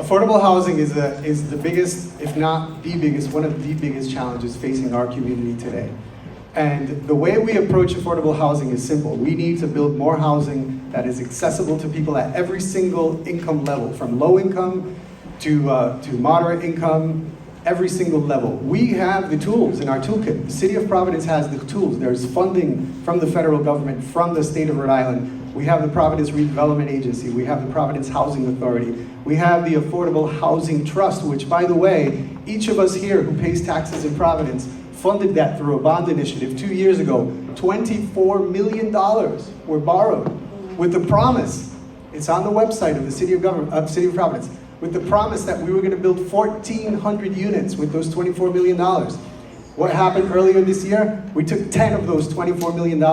Affordable housing is the biggest, if not the biggest, one of the biggest challenges facing our community today. And the way we approach affordable housing is simple. We need to build more housing that is accessible to people at every single income level, from low income to moderate income, every single level. We have the tools in our toolkit. The City of Providence has the tools. There's funding from the federal government, from the state of Rhode Island. We have the Providence Redevelopment Agency. We have the Providence Housing Authority. We have the Affordable Housing Trust, which, by the way, each of us here who pays taxes in Providence funded that through a bond initiative 2 years ago. $24 million were borrowed with the promise, it's on the website of the City of Providence, with the promise that we were going to build 1,400 units with those $24 million. What happened earlier this year? We took 10 of those $24 million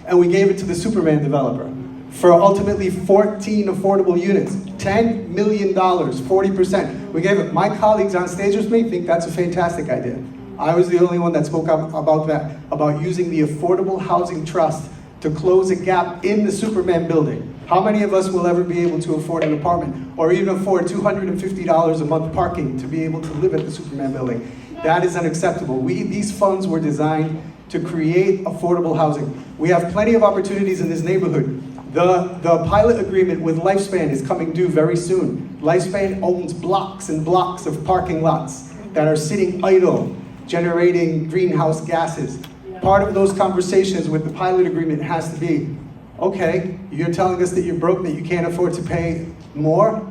and we gave it to the Superman developer for ultimately 14 affordable units. $10 million, 40%. We gave it. My colleagues on stage with me think that's a fantastic idea. I was the only one that spoke up about that, about using the Affordable Housing Trust to close a gap in the Superman building. How many of us will ever be able to afford an apartment or even afford $250 a month parking to be able to live at the Superman building? That is unacceptable. These funds were designed to create affordable housing. We have plenty of opportunities in this neighborhood. The pilot agreement with Lifespan is coming due very soon. Lifespan owns blocks and blocks of parking lots that are sitting idle, generating greenhouse gases. Part of those conversations with the pilot agreement has to be, okay, you're telling us that you're broke, that you can't afford to pay more?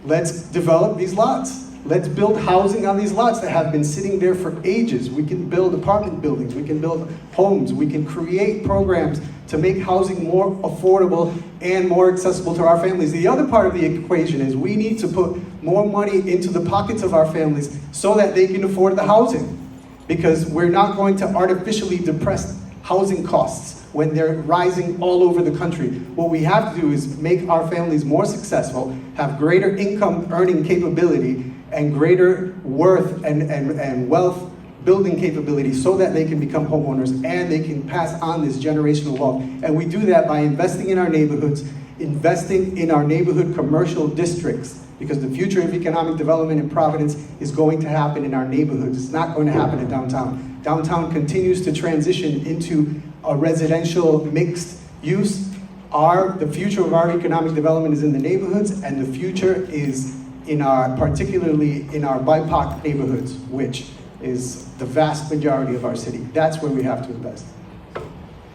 Let's develop these lots. Let's build housing on these lots that have been sitting there for ages. We can build apartment buildings, we can build homes, we can create programs to make housing more affordable and more accessible to our families. The other part of the equation is we need to put more money into the pockets of our families so that they can afford the housing. Because we're not going to artificially depress housing costs when they're rising all over the country. What we have to do is make our families more successful, have greater income earning capability, and greater worth and wealth building capability so that they can become homeowners and they can pass on this generational wealth. And we do that by investing in our neighborhoods, investing in our neighborhood commercial districts, because the future of economic development in Providence is going to happen in our neighborhoods. It's not going to happen in downtown. Downtown continues to transition into a residential mixed use. The future of our economic development is in the neighborhoods, and the future is particularly in our BIPOC neighborhoods, which is the vast majority of our city. That's where we have to invest.